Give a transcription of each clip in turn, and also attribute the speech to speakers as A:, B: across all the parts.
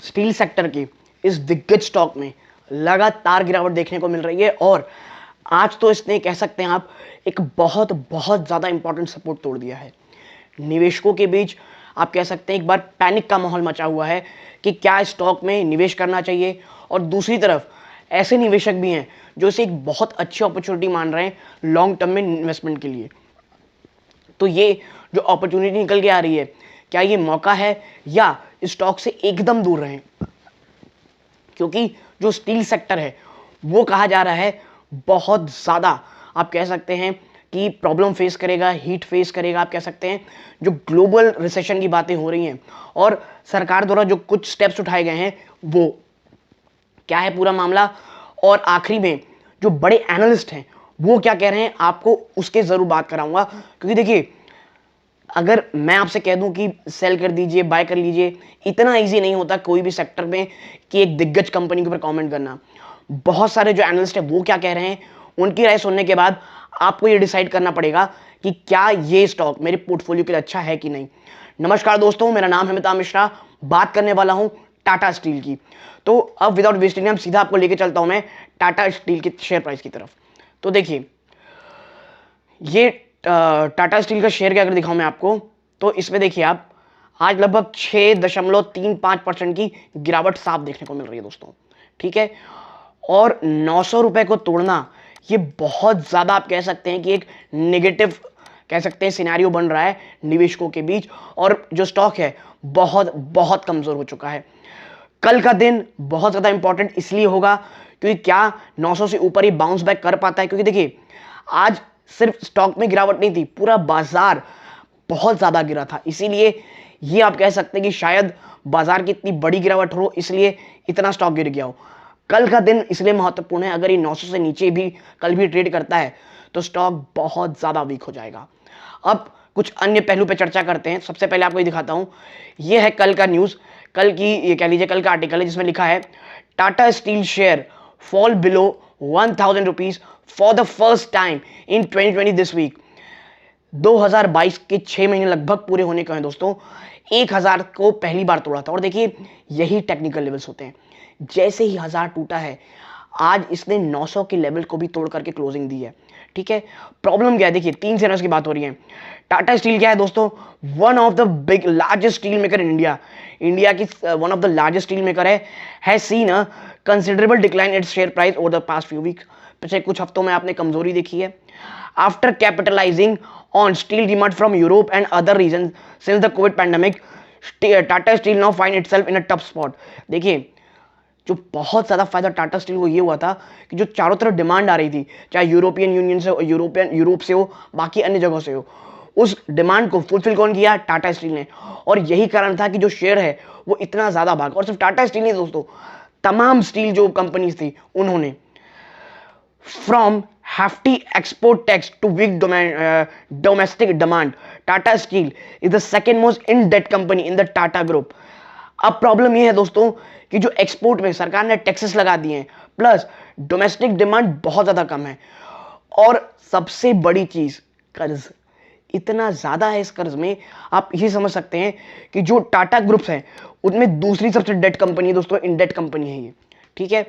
A: Steel sector की इस दिग्गज स्टॉक में लगातार गिरावट देखने को मिल रही है और आज तो इसने कह सकते हैं आप एक बहुत बहुत ज़्यादा इंपॉर्टेंट सपोर्ट तोड़ दिया है। निवेशकों के बीच आप कह सकते हैं एक बार पैनिक का माहौल मचा हुआ है कि क्या स्टॉक में निवेश करना चाहिए, और दूसरी तरफ ऐसे निवेशक भी हैं जो इसे एक बहुत अच्छी अपॉर्चुनिटी मान रहे हैं लॉन्ग टर्म में इन्वेस्टमेंट के लिए। तो ये जो अपॉर्चुनिटी निकल के आ रही है, क्या ये मौका है या स्टॉक से एकदम दूर रहें? क्योंकि जो स्टील सेक्टर है वो कहा जा रहा है बहुत ज़्यादा आप कह सकते हैं कि प्रॉब्लम फेस करेगा, हीट फेस करेगा। आप कह सकते हैं जो ग्लोबल रिसेशन की बातें हो रही हैं और सरकार द्वारा जो कुछ स्टेप्स उठाए गए हैं वो क्या है पूरा मामला, और आखिरी में जो बड़े एनालिस्ट हैं वो क्या कह रहे हैं आपको उसके ज़रूर बात कराऊंगा। क्योंकि देखिए, अगर मैं आपसे कह दूं कि सेल कर दीजिए, बाय कर लीजिए, इतना इजी नहीं होता कोई भी सेक्टर में कि एक दिग्गज कंपनी के ऊपर कमेंट करना। बहुत सारे जो एनालिस्ट हैं वो क्या कह रहे हैं, उनकी राय सुनने के बाद आपको ये डिसाइड करना पड़ेगा कि क्या ये स्टॉक मेरे पोर्टफोलियो के लिए अच्छा है कि नहीं। नमस्कार दोस्तों, मेरा नाम है अमिताभ मिश्रा, बात करने वाला हूं टाटा स्टील की। तो अब विदाउट वेस्टिंग टाइम सीधा आपको लेके चलता हूं मैं टाटा स्टील के शेयर प्राइस की तरफ। तो देखिए, ये टाटा स्टील का शेयर क्या अगर दिखाऊं मैं आपको, तो इसमें देखिए आप आज लगभग 6.35% की गिरावट साफ देखने को मिल रही है दोस्तों। ठीक है, और 900 रुपए को तोड़ना ये बहुत ज़्यादा आप कह सकते हैं कि एक नेगेटिव कह सकते हैं सिनेरियो बन रहा है निवेशकों के बीच, और जो स्टॉक है बहुत बहुत कमज़ोर हो चुका है। कल का दिन बहुत ज़्यादा इंपॉर्टेंट इसलिए होगा क्योंकि क्या 900 से ऊपर ही बाउंस बैक कर पाता है। क्योंकि देखिए, आज सिर्फ स्टॉक में गिरावट नहीं थी, पूरा बाजार बहुत ज़्यादा गिरा था। इसीलिए ये आप कह सकते हैं कि शायद बाजार की इतनी बड़ी गिरावट हो इसलिए इतना स्टॉक गिर गया हो। कल का दिन इसलिए महत्वपूर्ण है, अगर ये 900 से नीचे भी कल भी ट्रेड करता है तो स्टॉक बहुत ज़्यादा वीक हो जाएगा। अब कुछ अन्य पहलू पे चर्चा करते हैं। सबसे पहले आपको ये दिखाता हूं, ये है कल का न्यूज़, कल की ये कह लीजिए कल का आर्टिकल है जिसमें लिखा है Tata steel share fall below 1000 rupees for the first time in 2020 this week. 2022 के 6 महीने लगभग पूरे होने को हैं दोस्तों, 1000 को पहली बार तोड़ा था। और देखिए, यही टेक्निकल लेवल्स होते हैं। जैसे ही 1000 टूटा है, आज इसने 900 के लेवल को भी तोड़ करके क्लोजिंग दी है। ठीक है, प्रॉब्लम क्या है, देखिए 3 शेयर्स की बात हो रही है। टाटा स्टील क्या है दोस्तों, one of the big largest steel maker in India, India की one of the largest steel maker है seen a considerable decline its share price over the past few weeks. पिछले कुछ हफ्तों में आपने कमजोरी देखी है। After capitalising on steel demand from Europe and other region since the covid pandemic, Tata steel now find itself in a tough spot. देखिए, जो बहुत ज़्यादा फायदा टाटा स्टील को ये हुआ था कि जो चारों तरफ डिमांड आ रही थी, चाहे यूरोपियन यूनियन से, यूरोप से हो, बाकी अन्य जगहों से हो, उस डिमांड को फुलफिल कौन किया, टाटा स्टील ने। और यही कारण था कि जो शेयर है वो इतना ज़्यादा भागा। और सिर्फ टाटा स्टील नहीं दोस्तों, तमाम स्टील जो कंपनीज थी उन्होंने, from hefty export tax to weak domestic demand, Tata Steel is the second most in debt company in the Tata Group। अब प्रॉब्लम ये है दोस्तों कि जो एक्सपोर्ट में सरकार ने टैक्सेस लगा दिए हैं, प्लस डोमेस्टिक डिमांड बहुत ज़्यादा कम है, और सबसे बड़ी चीज़ कर्ज इतना ज़्यादा है। इस कर्ज में आप ये समझ सकते हैं कि जो टाटा ग्रुप्स हैं उनमें दूसरी सबसे डेट कंपनी है दोस्तों, इन डेट कंपनी है ये। ठीक है,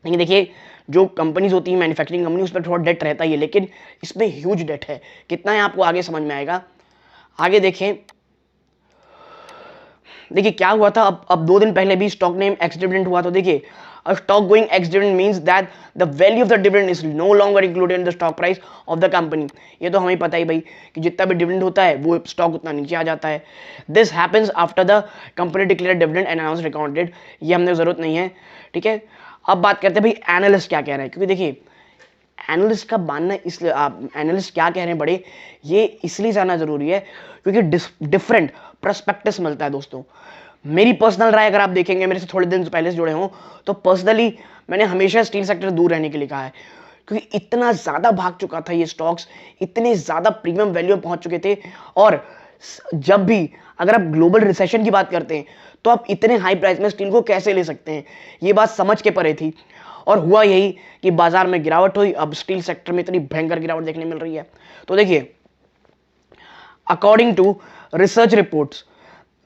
A: लेकिन देखिए, जो कंपनीज होती है मैन्युफैक्चरिंग कंपनी, उस पर थोड़ा डेट रहता ही है, लेकिन इसमें ह्यूज डेट है। कितना है आपको आगे समझ में आएगा। आगे देखें, देखिए क्या हुआ था। अब 2 दिन पहले भी स्टॉक ने एक्स डिविडेंड हुआ। तो देखिए, a stock going ex dividend means that the value of the dividend is no longer included in the stock price of the company। ये तो हमें पता ही भाई कि जितना भी डिविडेंड होता है वो स्टॉक उतना नीचे आ जाता है। This happens after the company declared dividend and announced record date। ये हमने जरूरत नहीं है। ठीक है, अब बात करते हैं भाई एनालिस्ट क्या कह रहे हैं, क्योंकि देखिए एनालिस्ट का मानना, इसलिए एनालिस्ट क्या कह रहे हैं बड़े, ये इसलिए जानना जरूरी है क्योंकि डिफरेंट पर्सपेक्टिव्स मिलता है दोस्तों। मेरी पर्सनल राय अगर आप देखेंगे, मेरे से थोड़े दिन पहले से जुड़े हों, तो पर्सनली मैंने हमेशा स्टील सेक्टर दूर रहने के लिए कहा है, क्योंकि इतना ज़्यादा भाग चुका था ये स्टॉक्स, इतने ज़्यादा प्रीमियम वैल्यू में पहुंच चुके थे। और जब भी अगर आप ग्लोबल रिसेशन की बात करते हैं तो आप इतने हाई प्राइस में स्टील को कैसे ले सकते हैं, ये बात समझ के परे थी। और हुआ यही कि बाजार में गिरावट हुई, अब स्टील सेक्टर में इतनी भयंकर गिरावट देखने मिल रही है। तो देखिए, according to research reports,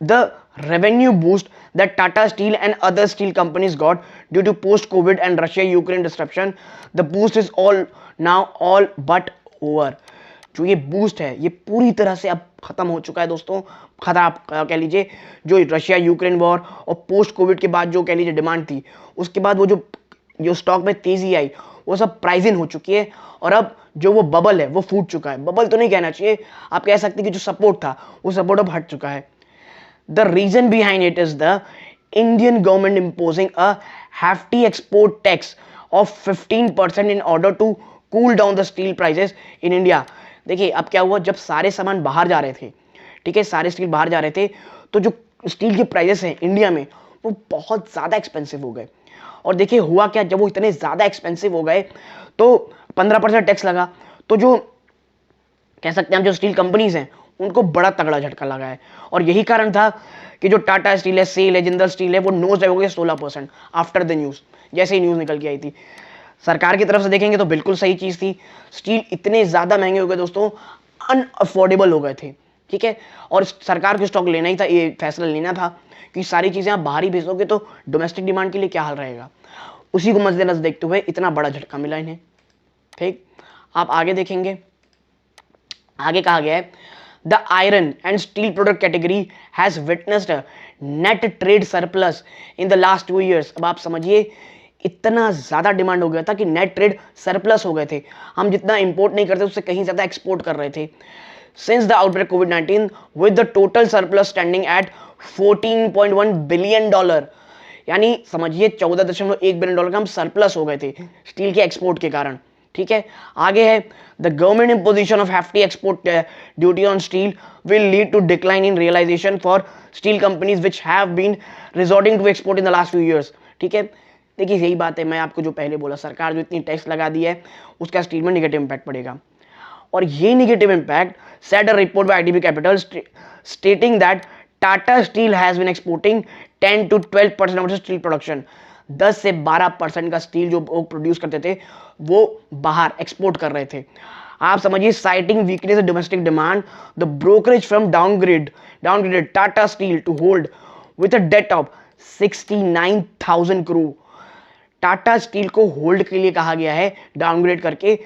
A: the revenue boost that Tata Steel and other steel companies got due to post-COVID and Russia-Ukraine disruption, the boost is all but over. जो ये बूस्ट है ये पूरी तरह से अब खत्म हो चुका है दोस्तों। खतरा आप कह लीजिए, जो रशिया यूक्रेन वॉर और पोस्ट कोविड के बाद जो कह लीजिए डिमांड थी, उसके बाद वो जो स्टॉक में तेजी आई वो सब प्राइस इन हो चुकी है। और अब जो वो बबल है वो फूट चुका है। बबल तो नहीं कहना चाहिए, आप कह सकते हैं कि जो सपोर्ट था वो सपोर्ट अब हट चुका है। The reason behind it is the Indian government imposing a hefty export tax of 15% in order to cool down the steel prices in India. देखिए अब क्या हुआ, जब सारे सामान बाहर जा रहे थे, ठीक है, सारे स्टील बाहर जा रहे थे, तो जो स्टील के प्राइसेस हैं इंडिया में वो बहुत ज़्यादा एक्सपेंसिव हो गए। और देखिए हुआ क्या, जब वो इतने ज़्यादा एक्सपेंसिव हो गए तो 15% टैक्स लगा, तो जो कह सकते हैं हम जो स्टील कंपनीज हैं उनको बड़ा तगड़ा झटका लगा है। और यही कारण था कि जो टाटा स्टील है, सेल है, जिंदल स्टील है, वो नोज डाउन हो गया 16% आफ्टर द न्यूज़। जैसे ही न्यूज़ निकल के आई थी, सरकार की तरफ से देखेंगे तो बिल्कुल सही चीज़ थी। स्टील इतने ज़्यादा महंगे हो गए दोस्तों, अनअफोर्डेबल हो गए थे, ठीक है। और सरकार को स्टॉक लेना ही था, ये फैसला लेना था कि सारी चीज़ें आप बाहर ही भेजोगे तो डोमेस्टिक डिमांड के लिए क्या हाल रहेगा। उसी को मद्देनजर देखते हुए इतना बड़ा झटका मिला इन्हें, ठीक। आप आगे देखेंगे, आगे कहा गया है the iron and steel product category has witnessed net trade surplus in the last 2 years। अब आप समझिए इतना ज़्यादा डिमांड हो गया था कि नेट ट्रेड सरप्लस हो गए थे। हम जितना इंपोर्ट नहीं करते उससे कहीं ज़्यादा एक्सपोर्ट कर रहे थे। Since the outbreak covid with the total surplus standing at $14.1 billion, यानी समझिए $14.1 बिलियन का हम सरप्लस हो गए थे स्टील के एक्सपोर्ट के कारण, ठीक है। आगे है the government imposition of hefty export duty on steel will lead to decline in realisation for steel companies which have been resorting to export in the last few years, ठीक है। देखिए यही बात है, मैं आपको जो पहले बोला, सरकार जो इतनी टैक्स लगा दी है उसका स्टील में निगेटिव इंपैक्ट पड़ेगा। और ये negative impact said a report by IDBI capital stating that Tata steel has been exporting 10 to 12% of steel production. 10 से 12% का स्टील जो वो प्रोड्यूस करते थे वो बाहर एक्सपोर्ट कर रहे थे। आप समझिए, citing weakness domestic demand, the brokerage firm downgraded Tata steel to hold with a date of 69,000 crore. Tata steel को होल्ड के लिए कहा गया है, डाउनग्रेड करके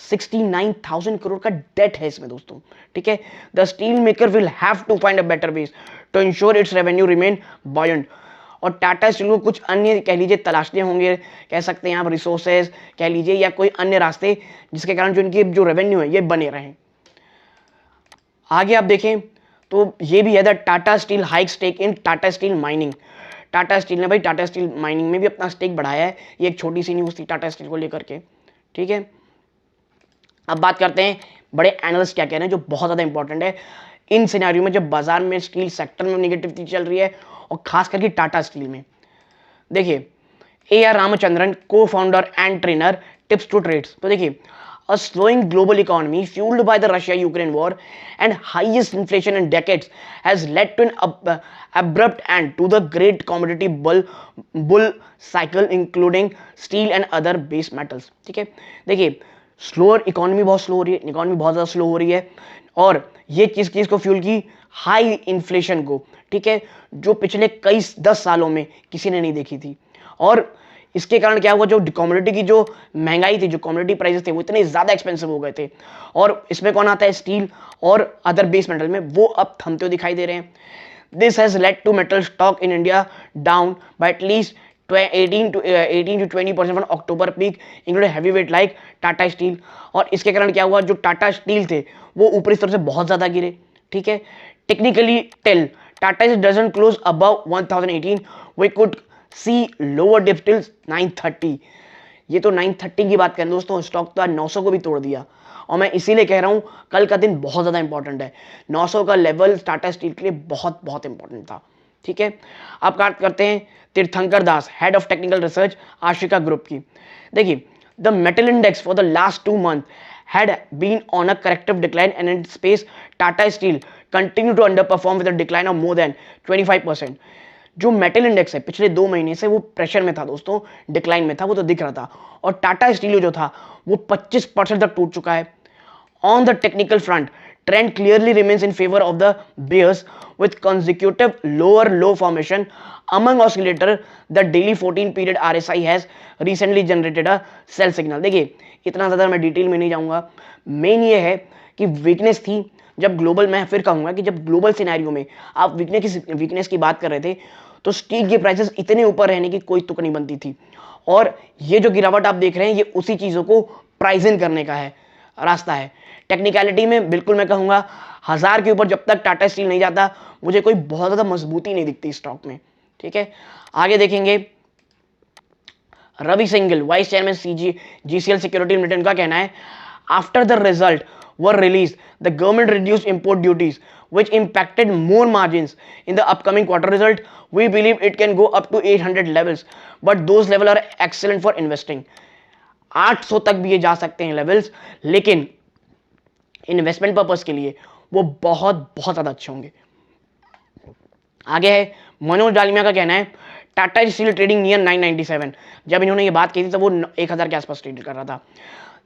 A: 69,000 करोड़ का डेट है इसमें दोस्तों, ठीक है। The steel maker will have to find a better ways to ensure its revenue remain buoyant. और टाटा स्टील को कुछ अन्य कह लीजिए तलाशने होंगे, कह सकते हैं आप रिसोर्सेज कह लीजिए, या कोई अन्य रास्ते जिसके कारण जो इनकी जो रेवेन्यू है ये बने रहें। आगे आप देखें तो ये भी है that Tata steel hike stake in Tata steel mining. Tata steel ने भाई टाटा स्टील माइनिंग में भी अपना स्टेक बढ़ाया है। ये एक छोटी सी न्यूज़ थी टाटा स्टील को लेकर के, ठीक है। अब बात करते हैं बड़े एनालिस्ट क्या कह रहे हैं, जो बहुत ज़्यादा इंपॉर्टेंट है इन सिनेरियो में जब बाजार में स्टील सेक्टर में निगेटिविटी चल रही है और खास करके टाटा स्टील में। देखिए AR Ramachandran, co-founder and trainer, tips to trades. तो देखिए a slowing global economy fueled by the Russia-Ukraine war and highest inflation in decades has led to an abrupt end to the great commodity bull cycle including steel and other base metals, ठीक है। देखिए slower economy, बहुत slow हो रही है, economy बहुत ज़्यादा slow हो रही है, और ये चीज़ को फ्यूल की हाई इन्फ्लेशन को, ठीक है, जो पिछले कई 10 सालों में किसी ने नहीं देखी थी। और इसके कारण क्या हुआ, जो कमोडिटी की जो महंगाई थी, जो कमोडिटी प्राइसेस थे वो इतने ज़्यादा एक्सपेंसिव हो गए थे, और इसमें कौन आता है, स्टील और अदर बेस मेटल में, वो अब थमते हुए दिखाई दे रहे हैं। This has led to metal stock in India down by at least 18 to 20% from October peak including heavy weight like Tata steel. और इसके कारण क्या हुआ, जो टाटा स्टील थे वो ऊपरी स्तर से बहुत ज़्यादा गिरे, ठीक है। Technically tell Tata doesn't close above 1018, we could see lower dip till 930। ये तो 930 की बात करें दोस्तों, स्टॉक तो आज 900 को भी तोड़ दिया। और मैं इसीलिए कह रहा हूँ कल का दिन बहुत ज़्यादा इंपॉर्टेंट है। 900 का लेवल टाटा स्टील के लिए बहुत बहुत इंपॉर्टेंट था, ठीक है। अब बात करते हैं Tirthankar Das, head of technical research, Ashika group की। देखिए the metal index for the last 2 months had been on a corrective decline and in space Tata Steel continued to underperform with a decline of more than 25%। जो metal index है पिछले 2 महीने से वो pressure में था दोस्तों, डिक्लाइन में था, वो तो दिख रहा था। और टाटा स्टील जो था वो 25% तक टूट चुका है। On the technical front Trend clearly remains in favor of the bears with consecutive lower low formation among oscillator. The daily 14 period RSI has recently generated a sell signal. देखिए इतना ज़्यादा मैं डिटेल में नहीं जाऊंगा, मेन ये है कि वीकनेस थी जब ग्लोबल, मैं फिर कहूंगा कि जब ग्लोबल सिनेरियो में आप वीकनेस की बात कर रहे थे तो स्टील के प्राइसेस इतने ऊपर रहने की कोई तुक नहीं बनती थी, और ये जो गिरावट आप देख रहे हैं ये उसी चीज़ों को प्राइस इन करने का है रास्ता है। टेक्निकलिटी में बिल्कुल मैं कहूँगा 1000 के ऊपर जब तक टाटा स्टील नहीं जाता मुझे कोई बहुत ज़्यादा मजबूती नहीं दिखती स्टॉक में, ठीक है। आगे देखेंगे Ravi Singhal vice chairman GCL security limited का कहना है, after the result were release the government reduced import duties which impacted more margins in the upcoming quarter result. We believe it can go up to 800 levels, but those level are excellent for investing. 800 तक भी ये जा सकते हैं levels, लेकिन investment purpose के लिए वो बहुत बहुत ज़्यादा अच्छे होंगे। आगे है मनोज डालमिया का कहना है, टाटा स्टील ट्रेडिंग नियर 997। जब इन्होंने ये बात की थी तब वो 1000 के आसपास ट्रेड कर रहा था।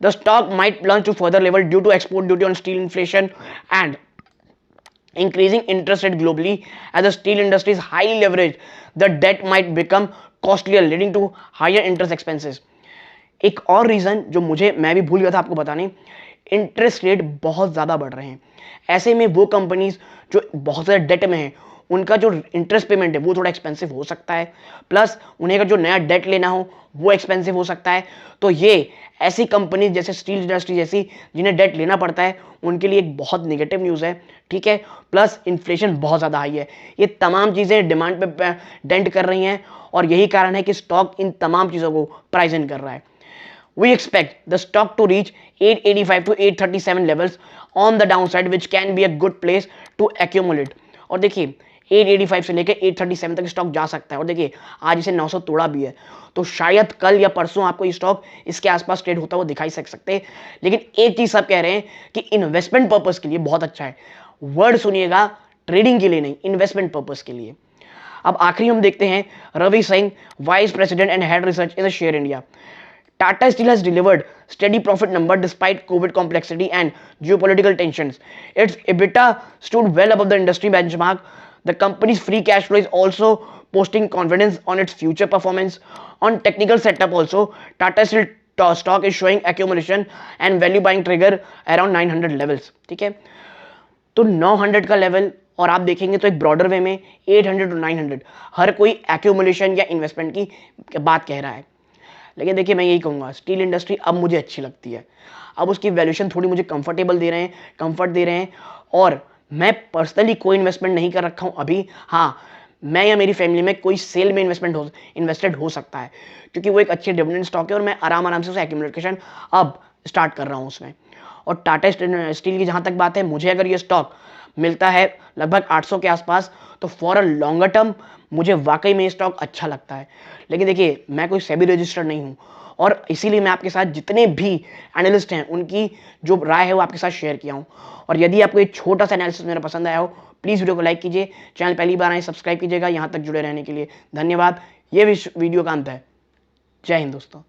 A: The stock might plunge to further level due to export duty on steel inflation and increasing interest rate globally. As the steel industry is highly leveraged, the debt might become costlier, leading to higher interest expenses. एक और reason जो मैं भी भूल गया था आपको बताने, इंटरेस्ट रेट बहुत ज़्यादा बढ़ रहे हैं। ऐसे में वो कंपनीज जो बहुत ज़्यादा डेट में हैं उनका जो इंटरेस्ट पेमेंट है वो थोड़ा एक्सपेंसिव हो सकता है, प्लस उन्हें अगर जो नया डेट लेना हो वो एक्सपेंसिव हो सकता है। तो ये ऐसी कंपनी जैसे स्टील इंडस्ट्री जैसी जिन्हें डेट लेना पड़ता है उनके लिए एक बहुत नेगेटिव न्यूज़ है, ठीक है। प्लस इन्फ्लेशन बहुत ज़्यादा हाई है, ये तमाम चीज़ें डिमांड पे डेंट कर रही हैं और यही कारण है कि स्टॉक इन तमाम चीज़ों को प्राइस इन कर रहा है। We expect the stock to reach 885 to 837 levels on the downside, which can be a good place to accumulate. और देखिए 885 से लेकर 837 तक स्टॉक जा सकता है, और देखिए आज इसे 900 तोड़ा भी है, तो शायद कल या परसों आपको ये स्टॉक इसके आसपास ट्रेड होता हुआ दिखाई सकते हैं। लेकिन एक चीज़ सब कह रहे हैं कि इन्वेस्टमेंट पर्पस के लिए बहुत अच्छा है। वर्ड सुनिएगा, ट्रेडिंग के लिए नहीं, इन्वेस्टमेंट पर्पस के लिए। अब आखिरी हम देखते हैं Ravi Singh, vice president and head research in the share India. Tata Steel has delivered steady profit number despite COVID complexity and geopolitical tensions. Its EBITDA stood well above the industry benchmark. The company's free cash flow is also posting confidence on its future performance. On technical setup also, Tata Steel stock is showing accumulation and value buying trigger around 900 levels. ठीक है, तो 900 का level, और आप देखेंगे तो एक broader वे में 800 टू 900 हर कोई एक्यूमुलेशन या इन्वेस्टमेंट की बात कह रहा है। लेकिन देखिए मैं यही कहूँगा, स्टील इंडस्ट्री अब मुझे अच्छी लगती है, अब उसकी वैल्यूएशन थोड़ी मुझे कंफर्टेबल दे रहे हैं, कंफर्ट दे रहे हैं, और मैं पर्सनली कोई इन्वेस्टमेंट नहीं कर रखा हूँ अभी। हाँ, मैं या मेरी फैमिली में कोई सेल में इन्वेस्टेड हो सकता है, क्योंकि वो एक अच्छी डिविडेंड स्टॉक है और मैं आराम से उसे एक्यूमुलेशन अब स्टार्ट कर रहा हूँ उसमें। और टाटा स्टील की जहाँ तक बात है, मुझे अगर ये स्टॉक मिलता है लगभग 800 के आसपास तो फॉर अ लॉन्गर टर्म मुझे वाकई में ये स्टॉक अच्छा लगता है। लेकिन देखिए मैं कोई सेबी रजिस्टर्ड नहीं हूँ, और इसीलिए मैं आपके साथ जितने भी एनालिस्ट हैं उनकी जो राय है वो आपके साथ शेयर किया हूँ। और यदि आपको एक छोटा सा एनालिसिस मेरा पसंद आया हो, प्लीज़ वीडियो को लाइक कीजिए, चैनल पहली बार आए सब्सक्राइब कीजिएगा। यहाँ तक जुड़े रहने के लिए धन्यवाद। ये वीडियो का अंत है। जय हिंद दोस्तों।